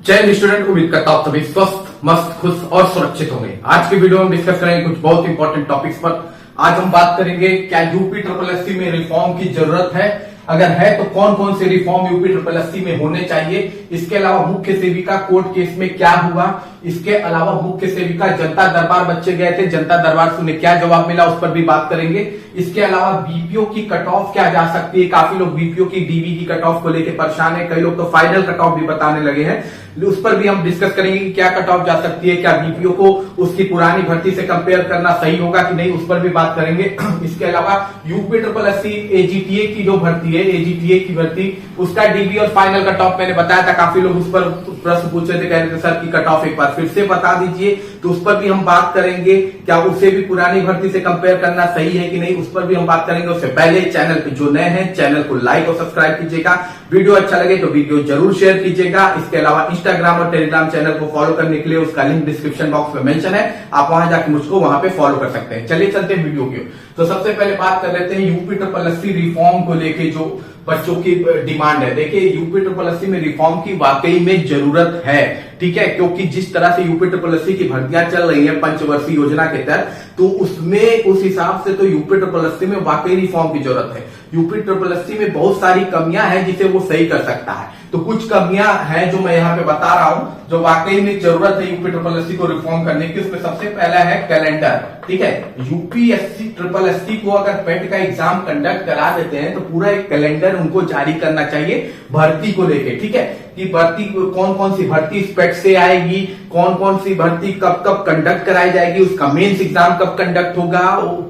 जय स्टूडेंट, उम्मीद करता हूं सभी स्वस्थ, मस्त, खुश और सुरक्षित होंगे। आज की वीडियो में डिस्कस करेंगे कुछ बहुत इंपॉर्टेंट टॉपिक्स पर। आज हम बात करेंगे क्या यूपी ट्रिपल एससी में रिफॉर्म की जरूरत है, अगर है तो कौन कौन से रिफॉर्म यूपी ट्रिपल एससी में होने चाहिए। इसके अलावा मुख्य सेविका कोर्ट केस में क्या हुआ, इसके अलावा मुख्य सेविका जनता दरबार बच्चे गए थे, जनता दरबार से उन्हें क्या जवाब मिला, उस पर भी बात करेंगे। इसके अलावा बीपीओ की कट ऑफ क्या जा सकती है, काफी लोग बीपीओ की डीवी की कट ऑफ को लेकर परेशान है, कई लोग तो फाइनल कट ऑफ भी बताने लगे हैं, उस पर भी हम डिस्कस करेंगे कि क्या कट ऑफ जा सकती है, क्या बीपीओ को उसकी पुरानी भर्ती से कंपेयर करना सही होगा कि नहीं, उस पर भी बात करेंगे। इसके अलावा यूपी ट्रिपल एससी एजीटीए की जो भर्ती है, एजीटीए की भर्ती, उसका डीबी और फाइनल कट ऑफ मैंने बताया था, काफी लोग उस पर प्रश्न पूछ रहे थे, कह रहे थे सर की कट ऑफ एक बार फिर से बता दीजिए, तो उस पर भी हम बात करेंगे। क्या उसे भी पुरानी भर्ती से कंपेयर करना सही है कि नहीं, उस पर भी हम बात करेंगे। उससे पहले चैनल पे जो नए हैं चैनल को लाइक और सब्सक्राइब कीजिएगा, वीडियो अच्छा लगे तो वीडियो जरूर शेयर कीजिएगा। इसके अलावा इंस्टाग्राम और टेलीग्राम चैनल को फॉलो करने के लिए उसका लिंक डिस्क्रिप्शन बॉक्स में मेंशन है, आप वहां जाकर मुझको वहां पे फॉलो कर सकते हैं। चलिए चलते हैं वीडियो की। तो सबसे पहले बात कर लेते हैं यूपी ट्रिपल एससी रिफॉर्म को लेके जो बच्चों की डिमांड है। देखिए यूपी ट्रिपल एससी में रिफॉर्म की वाकई में जरूरत है, ठीक है, क्योंकि जिस तरह से यूपी ट्रिपल एससी की भर्तियां चल रही है पंचवर्षीय योजना के तहत, तो उसमें उस हिसाब से तो यूपी ट्रिपल एससी में वाकई रिफॉर्म की जरूरत है। यूपी ट्रिपल एससी में बहुत सारी कमियां हैं जिसे वो सही कर सकता है, तो कुछ कमियां हैं जो मैं यहाँ पे बता रहा हूं जो वाकई में जरूरत है यूपी ट्रिपल एससी को रिफॉर्म करने की। उसमें सबसे पहला है कैलेंडर, ठीक है। यूपीएससी ट्रिपल एससी को अगर पेट का एग्जाम कंडक्ट करा देते हैं तो पूरा एक कैलेंडर उनको जारी करना चाहिए भर्ती को लेके, ठीक है, कि भर्ती कौन कौन सी भर्ती स्पेट से आएगी, कौन कौन सी भर्ती कब कब कंडक्ट कराई जाएगी, उसका मेंस एग्जाम कब कंडक्ट होगा,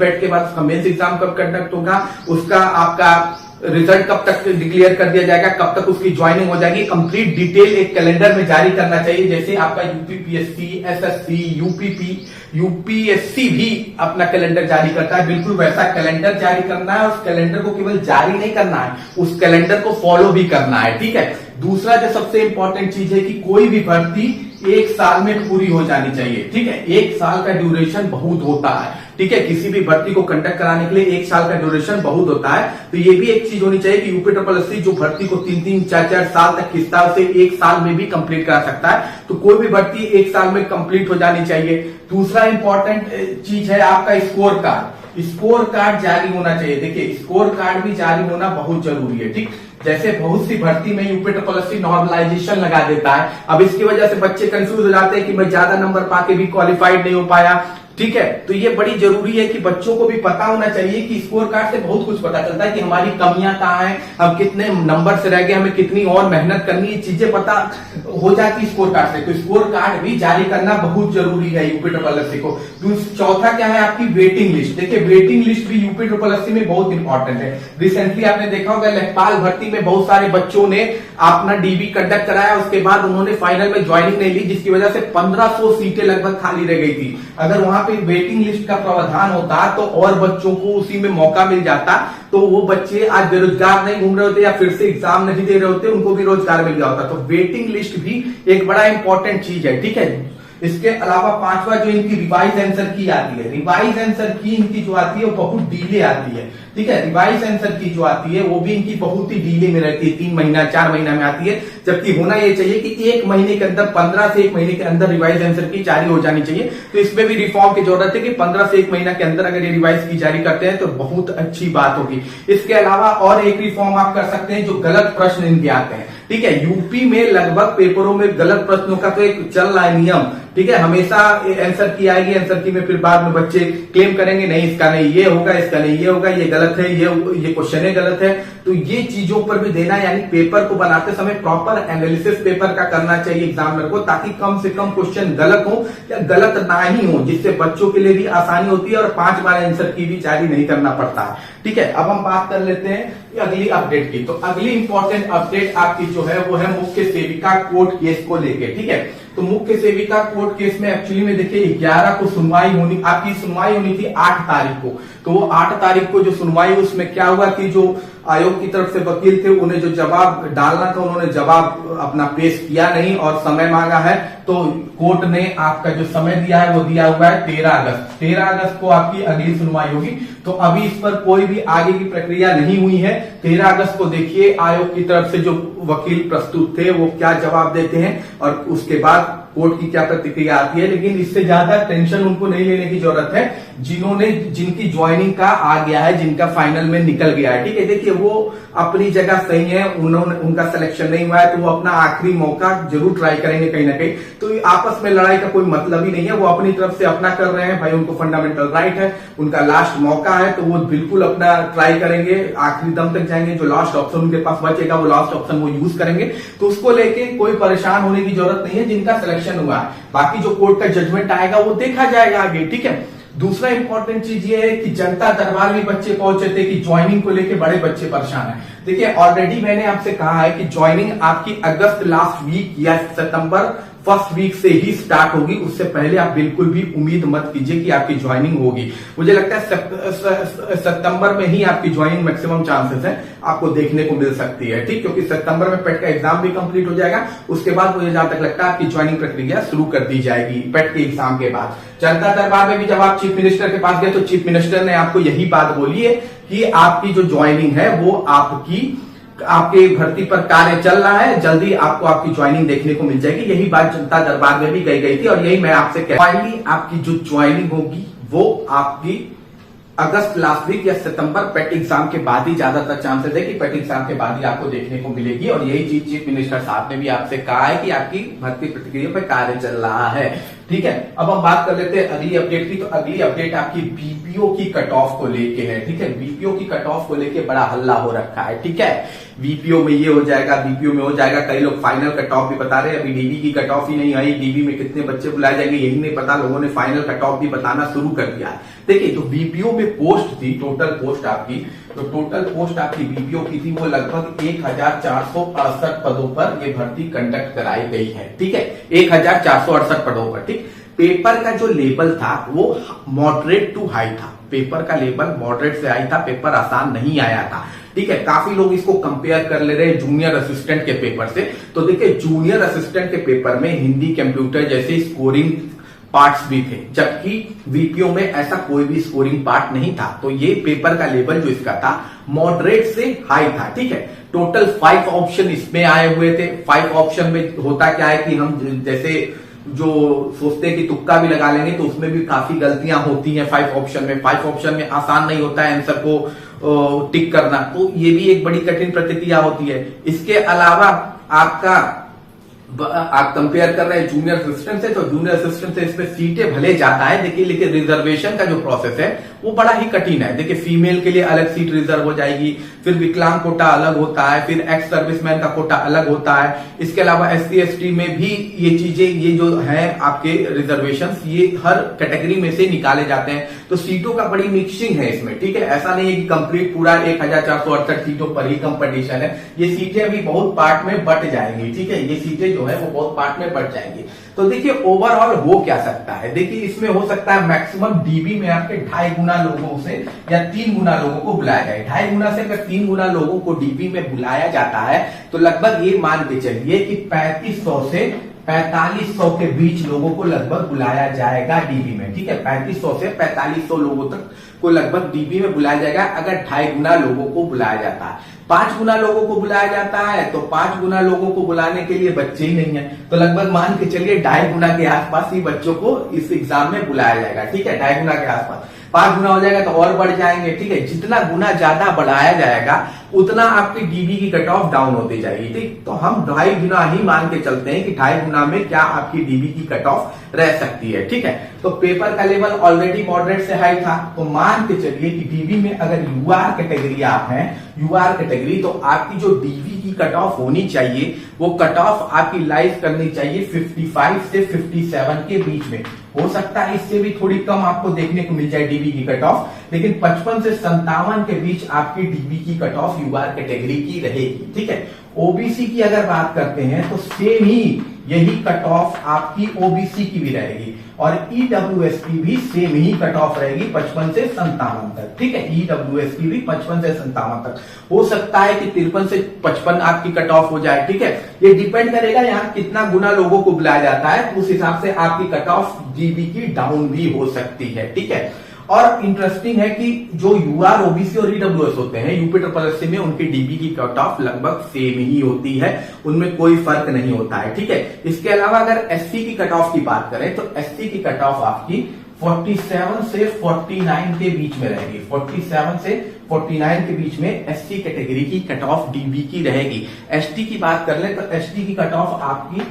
पेट के बाद उसका मेंस एग्जाम कब कंडक्ट होगा, उसका आपका रिजल्ट कब तक डिक्लेयर कर दिया जाएगा, कब तक उसकी ज्वाइनिंग हो जाएगी, कंप्लीट डिटेल एक कैलेंडर में जारी करना चाहिए। जैसे आपका यूपीपीएससी, एसएससी, यूपीएससी भी अपना कैलेंडर जारी करता है, बिल्कुल वैसा कैलेंडर जारी करना है। उस कैलेंडर को केवल जारी नहीं करना है, उस कैलेंडर को फॉलो भी करना है, ठीक है। दूसरा जो सबसे इंपॉर्टेंट चीज है कि कोई भी भर्ती एक साल में पूरी हो जानी चाहिए, ठीक है। एक साल का ड्यूरेशन बहुत होता है, ठीक है, किसी भी भर्ती को कंडक्ट कराने के लिए एक साल का ड्यूरेशन बहुत होता है। तो ये भी एक चीज होनी चाहिए कि यूपी ट्रिपल एससी जो भर्ती को 3-3, 4-4 साल तक खींचता है उसे एक साल में भी कंप्लीट करा सकता है, तो कोई भी भर्ती एक साल में कंप्लीट हो जानी चाहिए। दूसरा इंपॉर्टेंट चीज है आपका स्कोर कार्ड, स्कोर कार्ड जारी होना चाहिए। देखिए स्कोर कार्ड भी जारी होना बहुत जरूरी है, ठीक। जैसे बहुत सी भर्ती में यूपी ट्रिपल एससी नॉर्मलाइजेशन लगा देता है, अब इसकी वजह से बच्चे कंफ्यूज हो जाते हैं कि मैं ज्यादा नंबर पाके भी क्वालिफाइड नहीं हो पाया, ठीक है। तो ये बड़ी जरूरी है कि बच्चों को भी पता होना चाहिए कि स्कोर कार्ड से बहुत कुछ पता चलता है कि हमारी कमियां कहाँ हैं, हम कितने नंबर से रह गए, हमें कितनी और मेहनत करनी है, चीजें पता हो जाती है स्कोर कार्ड से। तो स्कोर कार्ड भी जारी करना बहुत जरूरी है यूपी ट्रिपल एससी को। चौथा क्या है आपकी वेटिंग लिस्ट। देखिए वेटिंग लिस्ट भी यूपी ट्रिपल एससी में बहुत इंपॉर्टेंट है। रिसेंटली आपने देखा होगा लेखपाल भर्ती में बहुत सारे बच्चों ने अपना डीबी कंडक्ट कराया, उसके बाद उन्होंने फाइनल में ज्वाइनिंग नहीं ली, जिसकी वजह से 1500 सीटें लगभग खाली रह गई थी। अगर वहां पे वेटिंग लिस्ट का प्रावधान होता तो और बच्चों को उसी में मौका मिल जाता, तो वो बच्चे आज बेरोजगार नहीं घूम रहे होते या फिर से एग्जाम नहीं दे रहे होते, उनको भी रोजगार मिल गया होता। तो वेटिंग लिस्ट भी एक बड़ा इंपॉर्टेंट चीज है, ठीक है। इसके अलावा पांचवा जो इनकी रिवाइज आंसर की आती है, रिवाइज आंसर की इनकी जो आती है वो बहुत डीले आती है, ठीक है। रिवाइज आंसर की जो आती है वो भी इनकी बहुत ही डीले में रहती है, 3 महीना 4 महीना में आती है, जबकि होना ये चाहिए कि 1 महीने के अंदर, 15 से 1 महीने के अंदर रिवाइज आंसर की जारी हो जानी चाहिए। तो इसमें भी रिफॉर्म की जरूरत है कि 15 से 1 महीना के अंदर अगर ये रिवाइज की जारी करते हैं तो बहुत अच्छी बात होगी। इसके अलावा और एक रिफॉर्म आप कर सकते हैं जो गलत प्रश्न इनके आते हैं, ठीक है। यूपी में लगभग पेपरों में गलत प्रश्नों का तो एक चल रहा है नियम, ठीक है। हमेशा आंसर की आएगी, आंसर की में फिर बाद में बच्चे क्लेम करेंगे नहीं इसका नहीं ये होगा, इसका नहीं ये होगा, ये गलत है, ये क्वेश्चन गलत है। तो ये चीजों पर भी देना, यानी पेपर को बनाते समय प्रॉपर एनालिसिस पेपर का करना चाहिए एग्जामिनर को, ताकि कम से कम क्वेश्चन गलत हो या गलत ना ही हो, जिससे बच्चों के लिए भी आसानी होती है और 5 बार आंसर की भी जारी नहीं करना पड़ता है, ठीक है। अब हम बात कर लेते हैं अगली अपडेट की। तो अगली इंपॉर्टेंट अपडेट आपकी जो है वो है मुख्य सेविका कोर्ट केस को लेके, ठीक है। तो मुख्य सेविका कोर्ट केस में एक्चुअली में देखिए 11 को सुनवाई होनी, आपकी सुनवाई होनी थी 8 तारीख को। तो वो 8 तारीख को जो सुनवाई, उसमें क्या हुआ कि जो आयोग की तरफ से वकील थे उन्हें जो जवाब डालना था उन्होंने जवाब अपना पेश किया नहीं और समय मांगा है। तो कोर्ट ने आपका जो समय दिया है वो दिया हुआ है 13 अगस्त। 13 अगस्त को आपकी अगली सुनवाई होगी। तो अभी इस पर कोई भी आगे की प्रक्रिया नहीं हुई है। 13 अगस्त को देखिए आयोग की तरफ से जो वकील प्रस्तुत थे वो क्या जवाब देते हैं और उसके बाद कोर्ट की क्या प्रतिक्रिया आती है। लेकिन इससे ज्यादा टेंशन उनको नहीं लेने की जरूरत है जिनकी ज्वाइनिंग का आ गया है, जिनका फाइनल में निकल गया है। ठीक है, देखिए वो अपनी जगह सही है, उनका सिलेक्शन नहीं हुआ है तो वो अपना आखिरी मौका जरूर ट्राई करेंगे कहीं ना कहीं। तो आपस में लड़ाई का कोई मतलब ही नहीं है, वो अपनी तरफ से अपना कर रहे हैं भाई, उनको फंडामेंटल राइट है, उनका लास्ट मौका है तो वो बिल्कुल अपना ट्राई करेंगे, आखिरी दम तक जाएंगे। जो लास्ट ऑप्शन उनके पास बचेगा वो लास्ट ऑप्शन वो यूज करेंगे, तो उसको लेके कोई परेशान होने की जरूरत नहीं है जिनका सिलेक्शन हुआ है। बाकी जो कोर्ट का जजमेंट आएगा वो देखा जाएगा आगे। ठीक है, दूसरा इंपॉर्टेंट चीज ये है कि जनता दरबार में बच्चे पहुंचे थे कि ज्वाइनिंग को लेके बड़े बच्चे परेशान हैं। देखिए ऑलरेडी मैंने आपसे कहा है कि ज्वाइनिंग आपकी अगस्त लास्ट वीक या सितंबर फर्स्ट वीक से ही स्टार्ट होगी, उससे पहले आप बिल्कुल भी उम्मीद मत कीजिए कि आपकी ज्वाइनिंग होगी। मुझे लगता है सितंबर में ही आपकी ज्वाइनिंग मैक्सिमम चांसेस है आपको देखने को मिल सकती है। ठीक, क्योंकि सितंबर में पेट का एग्जाम भी कंप्लीट हो जाएगा, उसके बाद मुझे जहां तक लगता है आपकी ज्वाइनिंग प्रक्रिया शुरू कर दी जाएगी पेट के एग्जाम के बाद। जनता दरबार में भी जब आप चीफ मिनिस्टर के पास गए तो चीफ मिनिस्टर ने आपको यही बात बोली है कि आपकी जो ज्वाइनिंग है वो आपके भर्ती पर कार्य चल रहा है, जल्दी आपको आपकी ज्वाइनिंग देखने को मिल जाएगी। यही बात जनता दरबार में भी गई थी और यही मैं आपसे कह रहा हूं, आपकी जो ज्वाइनिंग होगी वो आपकी अगस्त लास्ट वीक या सितंबर पेट एग्जाम के बाद ही ज्यादातर चांसेस है कि पेट एग्जाम के बाद ही आपको देखने को मिलेगी। और यही चीज चीफ मिनिस्टर साहब ने भी आपसे कहा है कि आपकी भर्ती प्रक्रिया पर कार्य चल रहा है। ठीक है, अब हम बात कर लेते हैं अगली अपडेट की। तो अगली अपडेट आपकी बीपीओ की कट ऑफ को लेके है। ठीक है, बीपीओ की कट ऑफ को लेके बड़ा हल्ला हो रखा है। ठीक है, बीपीओ में ये हो जाएगा, बीपीओ में हो जाएगा, कई लोग फाइनल कट ऑफ भी बता रहे हैं। अभी डीबी की कट ऑफ ही नहीं आई, डीबी में कितने बच्चे बुलाए जाएंगे यही नहीं पता, लोगों ने फाइनल कट ऑफ भी बताना शुरू कर दिया है। देखिए जो बीपीओ में पोस्ट थी, टोटल पोस्ट आपकी, तो टोटल पोस्ट आपकी बीपीओ की थी वो लगभग 1468 पदों पर ये भर्ती कंडक्ट कराई गई है। ठीक है, 1468 पदों पर। ठीक, पेपर का जो लेवल था वो मॉडरेट टू हाई था, पेपर का लेवल मॉडरेट से हाई था, पेपर आसान नहीं आया था। ठीक है, काफी लोग इसको कंपेयर कर ले रहे हैं जूनियर असिस्टेंट के पेपर से। तो देखिए जूनियर असिस्टेंट के पेपर में हिंदी, कंप्यूटर जैसे स्कोरिंग पार्ट्स भी थे, जबकि वीपीओ में ऐसा कोई भी स्कोरिंग पार्ट नहीं था। तो ये पेपर का लेवल जो इसका था मॉडरेट से हाई था। ठीक है, टोटल 5 ऑप्शन इसमें आए हुए थे। 5 ऑप्शन में होता क्या है कि हम जैसे जो सोचते हैं कि तुक्का भी लगा लेंगे तो उसमें भी काफी गलतियां होती हैं 5 ऑप्शन में। 5 ऑप्शन में आसान नहीं होता है आंसर को टिक करना, तो ये भी एक बड़ी कठिन प्रतिक्रिया होती है। इसके अलावा आप कंपेयर कर रहे हैं जूनियर असिस्टेंट से, तो जूनियर असिस्टेंट से इसमें सीटें भले जाता है, देखिए लेकिन रिजर्वेशन का जो प्रोसेस है वो बड़ा ही कठिन है। देखिए फीमेल के लिए अलग सीट रिजर्व हो जाएगी, फिर विकलांग कोटा अलग होता है, फिर एक्स सर्विसमैन का कोटा अलग होता है। इसके अलावा एससी एसटी में भी ये चीजें, ये जो है आपके रिजर्वेशन, ये हर कैटेगरी में से निकाले जाते हैं। तो सीटों का बड़ी मिक्सिंग है इसमें। ठीक है, ऐसा नहीं है कि कंप्लीट पूरा 1468 सीटों पर ही कंपटीशन है, ये सीटें अभी बहुत पार्ट में बट जाएंगी। ठीक है, ये सीटें जो है वो बहुत पार्ट में बढ़ जाएंगी। तो देखिए ओवरऑल हो क्या सकता है, देखिए इसमें हो सकता है मैक्सिमम डीबी में आपके 2.5 गुना लोगों से या 3 गुना लोगों को बुलाया जाए। 2.5 गुना से अगर 3 गुना लोगों को डीबी में बुलाया जाता है तो लगभग ये मान के चलिए कि 3500 से 4500 के बीच लोगों को लगभग बुलाया जाएगा डीबी में। ठीक है, 3500 से 4500 लोगों तक को लगभग डीबी में बुलाया जाएगा अगर 2.5 गुना लोगों को बुलाया जाता है। 5 गुना लोगों को बुलाया जाता है तो 5 गुना लोगों को बुलाने के लिए बच्चे ही नहीं है, तो लगभग मान के चलिए 2.5 गुना के आसपास ही बच्चों को इस एग्जाम में बुलाया जाएगा। ठीक है, 2.5 गुना के आसपास। 5 गुना हो जाएगा तो और बढ़ जाएंगे। ठीक है, जितना गुना ज्यादा बढ़ाया जाएगा उतना आपकी डीबी की कट ऑफ डाउन होती जाएगी। ठीक, तो हम 2.5 गुना ही मान के चलते हैं कि 2.5 गुना में क्या आपकी डीबी की कट ऑफ रह सकती है। ठीक है, तो पेपर का लेवल ऑलरेडी मॉडरेट से हाई था, तो मान के चलिए कि डीबी में अगर यूआर कैटेगरी आप हैं, यूआर कैटेगरी, तो आपकी जो डीबी की कट ऑफ होनी चाहिए वो कट ऑफ आपकी लाइज करनी चाहिए 55 से 57 के बीच में। हो सकता है इससे भी थोड़ी कम आपको देखने को मिल जाए डीबी की कट ऑफ, लेकिन 55 से 57 के बीच आपकी डीबी की कट ऑफ यूआर कैटेगरी की रहेगी। ठीक है, ओबीसी की अगर बात करते हैं तो सेम ही यही कट ऑफ आपकी ओबीसी की भी रहेगी और ईडब्ल्यूएस की भी सेम ही कट ऑफ रहेगी 55 से 57 तक। ठीक है, ईडब्ल्यूएस की भी 55 से 57 तक। हो सकता है कि 53 से 55 आपकी कट ऑफ हो जाए। ठीक है, ये डिपेंड करेगा यहाँ कितना गुना लोगों को बुलाया जाता है, उस हिसाब से आपकी कट ऑफ डीबी की डाउन भी हो सकती है। ठीक है, और इंटरेस्टिंग है कि जो यूआर, ओबीसी और ईडब्ल्यूएस होते हैं यूपी ट्रिपल एससी में, उनकी डीबी की कट ऑफ लगभग सेम ही होती है, उनमें कोई फर्क नहीं होता है, ठीक है। इसके अलावा अगर एससी की कट ऑफ की बात करें तो एससी की कट ऑफ आपकी 47 से 49 के बीच में रहेगी। 47 से 49 के बीच में एससी कैटेगरी की कट ऑफ डीबी की रहेगी। एसटी की बात कर ले तो एसटी की कट ऑफ आपकी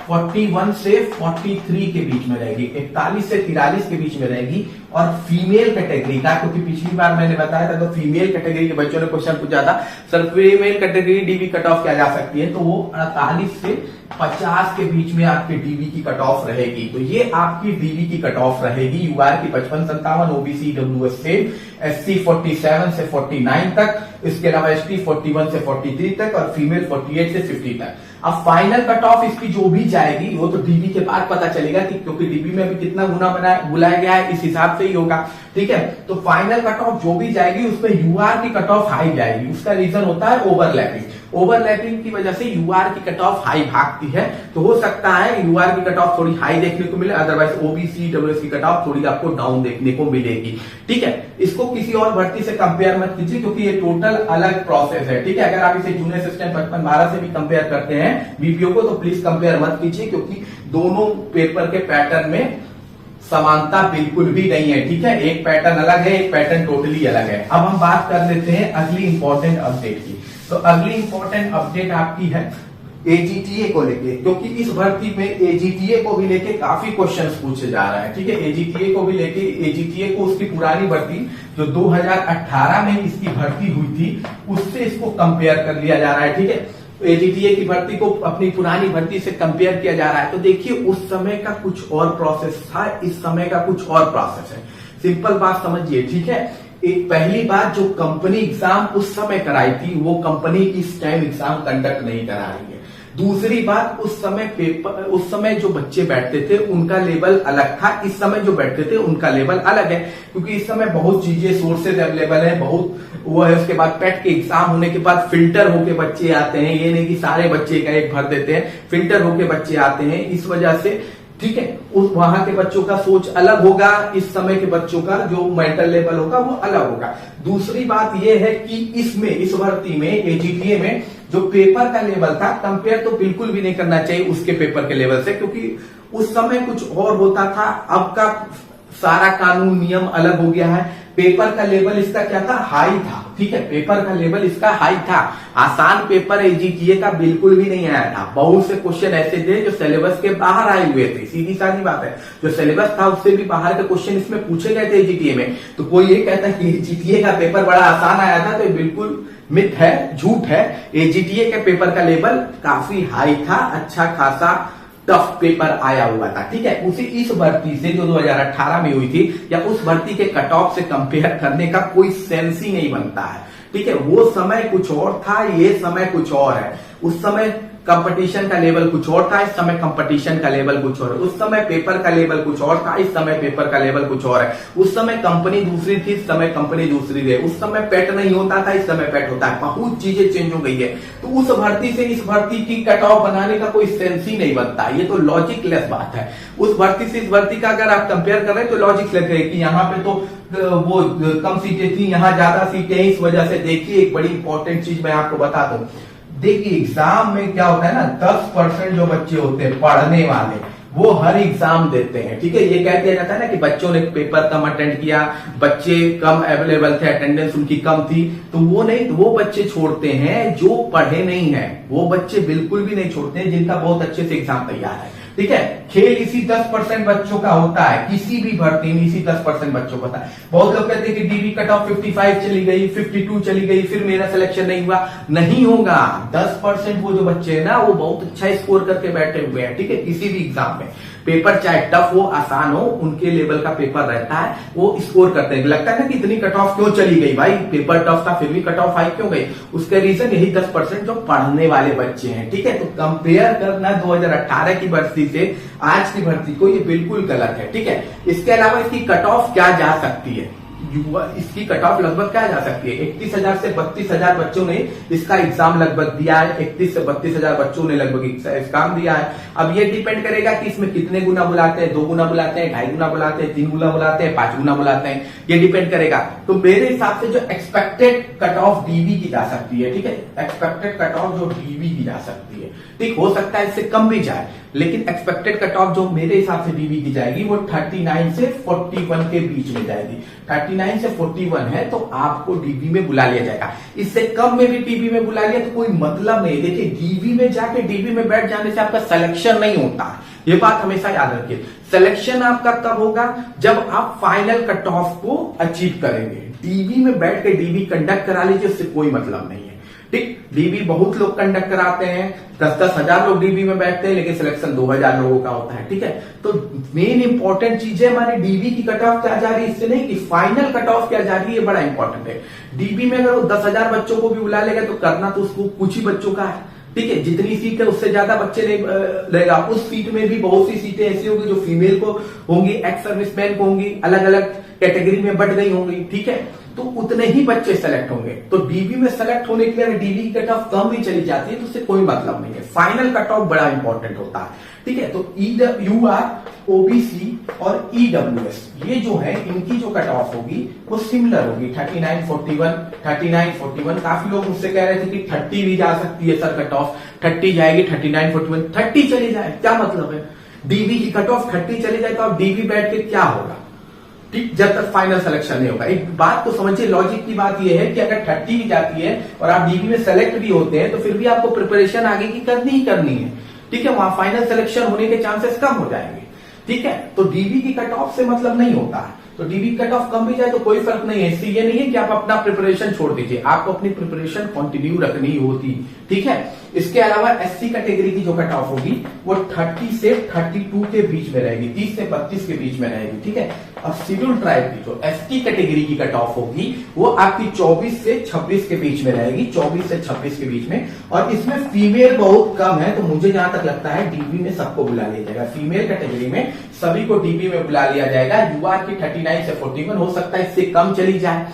41 से 43 के बीच में रहेगी, 41 से 43 के बीच में रहेगी। और फीमेल कैटेगरी का, क्योंकि पिछली बार मैंने बताया था तो फीमेल कैटेगरी के बच्चों ने क्वेश्चन पूछा था sir female category dB cut off क्या जा सकती है, तो वो 48 से 50 के बीच में आपके डीबी की कट ऑफ रहेगी। तो ये आपकी डीबी की कट ऑफ रहेगी। यूआर की 55-57, ओबीसी डब्ल्यूएस से, एससी 47 से 49 तक, इसके अलावा एसटी 41 से 43 तक और फीमेल 48 से 50 तक। अब फाइनल कट ऑफ इसकी जो भी जाएगी वो तो डीबी के बाद पता चलेगा कि क्योंकि डीबी में अभी कितना गुना बुलाया गया है इस हिसाब से ही होगा, ठीक है। तो फाइनल कट ऑफ जो भी जाएगी उसमें यूआर की कट ऑफ हाई जाएगी। उसका रीजन होता है ओवरलैपिंग। ओवरलैपिंग की वजह से यूआर की कट ऑफ हाई भागती है, तो हो सकता है यूआर की कट ऑफ थोड़ी हाई देखने को मिले, अदरवाइज ओबीसी डब्ल्यूएस की कट ऑफ थोड़ी आपको डाउन देखने को मिलेगी, ठीक है। इसको किसी और भर्ती से कंपेयर मत कीजिए क्योंकि ये टोटल अलग प्रोसेस है, ठीक है। अगर आप इसे जूनियर असिस्टेंट 55-12 से भी कंपेयर करते हैं बीपीओ को तो प्लीज कंपेयर मत कीजिए क्योंकि दोनों पेपर के पैटर्न में समानता बिल्कुल भी नहीं है, ठीक है। एक पैटर्न अलग है, एक पैटर्न टोटली अलग है। अब हम बात कर लेते हैं अगली इंपॉर्टेंट अपडेट की। तो अगली इंपॉर्टेंट अपडेट आपकी है एजीटीए को लेके, क्योंकि इस भर्ती में एजीटीए को भी लेके काफी क्वेश्चंस पूछे जा रहे हैं, ठीक है। एजीटीए को भी लेके, एजीटीए को उसकी पुरानी भर्ती जो 2018 में इसकी भर्ती हुई थी उससे इसको कंपेयर कर लिया जा रहा है, ठीक है। एजीटीए की भर्ती को अपनी पुरानी भर्ती से कंपेयर किया जा रहा है। तो देखिए उस समय का कुछ और प्रोसेस था, इस समय का कुछ और प्रोसेस है। सिंपल बात समझिए, ठीक है। एक पहली बात, जो कंपनी एग्जाम उस समय कराई थी वो कंपनी इस टाइम एग्जाम कंडक्ट नहीं करा रही है। दूसरी बात, उस समय जो बच्चे बैठते थे उनका लेवल अलग था, इस समय जो बैठते थे उनका लेवल अलग है, क्योंकि इस समय बहुत चीजें, सोर्सेज अवेलेबल है, बहुत वो है। उसके बाद पेट के एग्जाम होने के बाद फिल्टर होके बच्चे आते हैं, ये नहीं कि सारे बच्चे का एक भर देते हैं, फिल्टर होके बच्चे आते हैं, इस वजह से, ठीक है। उस वहां के बच्चों का सोच अलग होगा, इस समय के बच्चों का जो मेंटल लेवल होगा वो अलग होगा। दूसरी बात यह है कि इसमें, इस भर्ती में, एजीटीए में जो पेपर का लेवल था कंपेयर तो बिल्कुल भी नहीं करना चाहिए उसके पेपर के लेवल से, क्योंकि उस समय कुछ और होता था, अब का सारा कानून नियम अलग हो गया है। पेपर का लेवल इसका क्या था, हाई था, ठीक है। पेपर का लेवल इसका हाई था। आसान पेपर एजीटीए का बिल्कुल भी नहीं आया था। बहुत से क्वेश्चन ऐसे थे जो सिलेबस के बाहर आए हुए थे, सीधी साधी बात है। जो सिलेबस था उससे भी बाहर के क्वेश्चन इसमें पूछे गए थे एजीटीए में। तो कोई ये कहता है कि एजीटीए का पेपर बड़ा आसान आया था, तो ये बिल्कुल मिथ है, झूठ है। एजीटीए के पेपर का लेवल काफी हाई था, अच्छा खासा टफ पेपर आया हुआ था, ठीक है। उसी इस भर्ती से जो 2018 में हुई थी या उस भर्ती के कट ऑफ से कंपेयर करने का कोई सेंस ही नहीं बनता है, ठीक है। वो समय कुछ और था, ये समय कुछ और है। उस समय कंपटीशन का लेवल कुछ और था, इस समय कंपटीशन का लेवल कुछ और है। उस समय पेपर का लेवल कुछ और था, इस समय पेपर का लेवल कुछ और है। उस समय कंपनी दूसरी थी, इस समय कंपनी दूसरी है। उस समय पेट नहीं होता था, इस समय पेट होता है। बहुत चीजें चेंज हो गई है। तो उस भर्ती से इस भर्ती की कट ऑफ बनाने का कोई सेंस ही नहीं बनता, ये तो लॉजिकलेस बात है। उस भर्ती से इस भर्ती का अगर आप कंपेयर कर रहे हैं तो लॉजिक लग रही है कि यहाँ पे तो वो कम सीटें थी, यहाँ ज्यादा सीटें, इस वजह से। देखिए एक बड़ी इंपॉर्टेंट चीज मैं आपको बता दूं, देखिए एग्जाम में क्या होता है ना, 10% जो बच्चे होते हैं पढ़ने वाले वो हर एग्जाम देते हैं, ठीक है। ये कह दिया जाता है ना कि बच्चों ने पेपर कम अटेंड किया, बच्चे कम अवेलेबल थे, अटेंडेंस उनकी कम थी, तो वो नहीं, तो वो बच्चे छोड़ते हैं जो पढ़े नहीं है। वो बच्चे बिल्कुल भी नहीं छोड़ते हैं जिनका बहुत अच्छे से एग्जाम तैयार है, ठीक है। खेल इसी 10% बच्चों का होता है, किसी भी भर्ती में इसी 10% बच्चों का होता है। बहुत लोग कहते हैं कि डीबी कट ऑफ 55 चली गई, 52 चली गई, फिर मेरा सिलेक्शन नहीं हुआ। नहीं होगा। 10% वो जो बच्चे हैं ना वो बहुत अच्छा स्कोर करके बैठे हुए हैं, ठीक है। किसी भी एग्जाम में पेपर चाहे टफ हो आसान हो, उनके लेवल का पेपर रहता है, वो स्कोर करते हैं। लगता है ना कि इतनी कट ऑफ क्यों चली गई, भाई पेपर टफ था फिर भी कट ऑफ हाई क्यों गई? उसका रीजन यही 10% जो पढ़ने वाले बच्चे हैं, ठीक है। तो कंपेयर करना 2018 की भर्ती से आज की भर्ती को, ये बिल्कुल गलत है, ठीक है। इसके अलावा इसकी कट ऑफ क्या जा सकती है, इसकी कट ऑफ लगभग क्या जा सकती है, 31,000 से 32,000 बच्चों ने इसका एग्जाम लगभग दिया है। 31 से 32,000 बच्चों ने लगभग एग्जाम दिया है। अब ये डिपेंड करेगा कि इसमें कितने गुना बुलाते हैं, 2 गुना बुलाते हैं, 2.5 गुना बुलाते हैं, 3 गुना बुलाते हैं, 5 गुना बुलाते हैं, ये डिपेंड करेगा। तो मेरे हिसाब से जो एक्सपेक्टेड कट ऑफ डीवी की जा सकती है, ठीक है, एक्सपेक्टेड कट ऑफ जो डीवी की जा सकती है, ठीक, हो सकता है इससे कम भी जाए, लेकिन एक्सपेक्टेड कट ऑफ जो मेरे हिसाब से डीवी की जाएगी वो 39 से 41 के बीच में जाएगी। 39 से 41 है तो आपको डीवी में बुला लिया जाएगा। इससे कम में भी डीवी में बुला लिया तो कोई मतलब नहीं। देखिए, डीवी में जाके डीवी में बैठ जाने से आपका सिलेक्शन नहीं होता है, ये बात हमेशा याद रखिए। सिलेक्शन आपका तब होगा जब आप फाइनल कट ऑफ को अचीव करेंगे। डीवी में बैठ के डीवी कंडक्ट करा लीजिए, उससे कोई मतलब नहीं है, ठीक। डीवी बहुत लोग कंडक्ट कराते हैं, 10-10 हजार लोग डीवी में बैठते हैं, लेकिन सिलेक्शन 2,000 लोगों का होता है, ठीक है। तो मेन इंपॉर्टेंट चीज है हमारी डीवी की कट ऑफ क्या जा रही है, इससे नहीं कि फाइनल कट ऑफ क्या जा रही है, बड़ा इंपॉर्टेंट है। डीवी में अगर वो 10,000 बच्चों को भी बुला लेगा तो करना तो उसको कुछ ही बच्चों का है, ठीक है। जितनी सीट है उससे ज्यादा बच्चे लेगा। उस सीट में भी बहुत सी सीटें ऐसी होंगी जो फीमेल को होंगी, एक्स सर्विसमैन को होंगी, अलग अलग कैटेगरी में बट गई होंगी, ठीक है। तो उतने ही बच्चे सेलेक्ट होंगे। तो डीबी में सेलेक्ट होने के लिए अगर डीबी की कट ऑफ कम भी चली जाती है तो उससे कोई मतलब नहीं है। फाइनल कट ऑफ बड़ा इंपॉर्टेंट होता है, ठीक है। तो यूआर, ओबीसी और ईडब्ल्यूएस ये जो है इनकी जो कट ऑफ होगी वो सिमिलर होगी, 39-41। काफी लोग मुझसे कह रहे थे कि 30 भी जा सकती है सर कट ऑफ, 30 जाएगी, 39-41, 30 चली जाए क्या मतलब है। डीबी की कट ऑफ 30 चली जाए तो आप डीबी बैठ के क्या होगा, ठीक, जब तक फाइनल सिलेक्शन नहीं होगा। एक बात तो समझिए, लॉजिक की बात यह है कि अगर 30 भी जाती है और आप डीबी में सेलेक्ट भी होते हैं तो फिर भी आपको प्रिपरेशन आगे की करनी ही करनी है, ठीक है। वहां फाइनल सिलेक्शन होने के चांसेस कम हो जाएंगे, ठीक है। तो डीबी की कट ऑफ से मतलब नहीं होता है। तो डीबी कट ऑफ कम भी जाए तो कोई फर्क नहीं है। इससे ये नहीं है कि आप अपना प्रिपरेशन छोड़ दीजिए, आपको अपनी प्रिपरेशन कंटिन्यू रखनी होती, ठीक है। इसके अलावा एससी कैटेगरी की जो कट ऑफ होगी वो 30 से 32 के बीच में रहेगी, 30 से 32 के बीच में रहेगी, ठीक है। अब शेड्यूल ट्राइब की जो एसटी कैटेगरी की कट ऑफ होगी वो आपकी 24 से 26 के बीच में रहेगी, 24 से 26 के बीच में। और इसमें फीमेल बहुत कम है, तो मुझे जहां तक लगता है डीबी में सबको बुला लिया जाएगा। फीमेल कैटेगरी में सभी को डीबी में बुला लिया जाएगा। यूआर की 39 से 41 हो सकता है इससे कम चली जाए,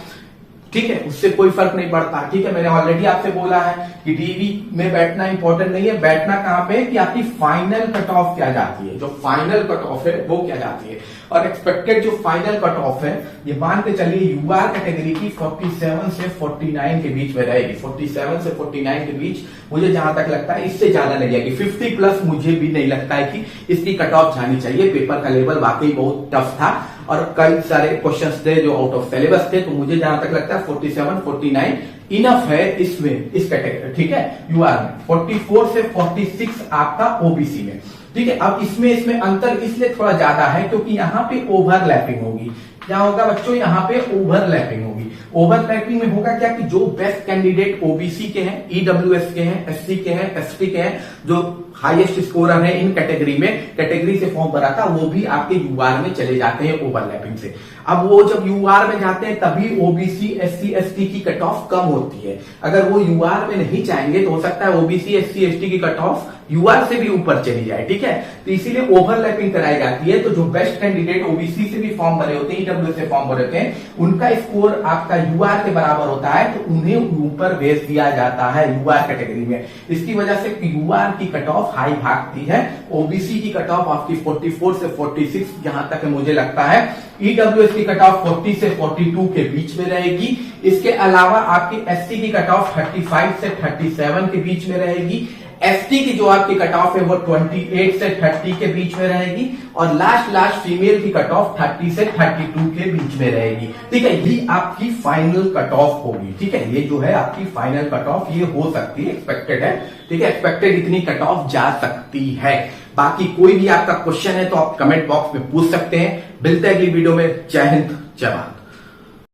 ठीक है, उससे कोई फर्क नहीं पड़ता, ठीक है। मैंने ऑलरेडी आपसे बोला है कि डीवी में बैठना इंपॉर्टेंट नहीं है, बैठना कहां पे है कि आपकी फाइनल कट ऑफ क्या जाती है, जो फाइनल कट ऑफ है वो क्या जाती है। और एक्सपेक्टेड जो फाइनल कट ऑफ है ये मान के चलिए यूआर कैटेगरी की 47 से 49 के बीच में रहेगी। 47 से 49 के बीच मुझे जहां तक लगता है इससे ज्यादा नहीं जाएगी। 50 प्लस मुझे भी नहीं लगता है कि इसकी कट ऑफ जानी चाहिए। पेपर का लेवल वाकई बहुत टफ था और कई सारे क्वेश्चंस थे जो आउट ऑफ सिलेबस थे, तो मुझे जहां तक लगता है 47, 49 इनफ है इसमें, इस कैटेगरी, ठीक है, यूआर में। 44 से 46 आपका ओबीसी में, ठीक है। अब इसमें अंतर इसलिए थोड़ा ज्यादा है क्योंकि यहाँ पे ओवरलैपिंग होगी। क्या होगा बच्चों, यहाँ पे ओवरलैपिंग होगी। ओवरलैपिंग में होगा क्या कि जो बेस्ट कैंडिडेट ओबीसी के हैं, ईडब्ल्यूएस के हैं, एससी के हैं, एसटी के हैं, जो हाईएस्ट स्कोरर है इन कैटेगरी में, कैटेगरी से फॉर्म भरा था, वो भी आपके यूआर में चले जाते हैं ओवरलैपिंग से। अब वो जब यूआर में जाते हैं तभी ओबीसी, एससी, एसटी की कट ऑफ कम होती है। अगर वो यूआर में नहीं जाएंगे तो हो सकता है ओबीसी, एससी, एसटी की कट ऑफ यूआर से भी ऊपर चली जाए, ठीक है। तो इसीलिए ओवरलैपिंग कराई जाती है। तो जो बेस्ट कैंडिडेट ओबीसी से भी फॉर्म भरे होते हैं, ईडब्ल्यू से फॉर्म भरे होते हैं, उनका स्कोर आपका यूआर के बराबर होता है, तो उन्हें ऊपर भेज दिया जाता है यूआर कैटेगरी में। इसकी वजह से यूआर की कट ऑफ हाई भागती है। ओबीसी की कट ऑफ आपकी 44 से 46 जहां तक मुझे लगता है। ईडब्ल्यूएस की कट ऑफ 40 से 42 के बीच में रहेगी। इसके अलावा आपकी एसटी की कट ऑफ 35 से 37 के बीच में रहेगी। एसटी की जो आपकी कट ऑफ है वो 28 से 30 के बीच में रहेगी। और लास्ट फीमेल की कट ऑफ 30 से 32 के बीच में रहेगी, ठीक है। ये आपकी फाइनल कट ऑफ होगी, ठीक है। ये जो है आपकी फाइनल कट ऑफ ये हो सकती है, एक्सपेक्टेड है, ठीक है। एक्सपेक्टेड इतनी कट ऑफ जा सकती है। बाकी कोई भी आपका क्वेश्चन है तो आप कमेंट बॉक्स में पूछ सकते हैं। मिलते हैं अगली वीडियो में। जय हिंद, जय भारत।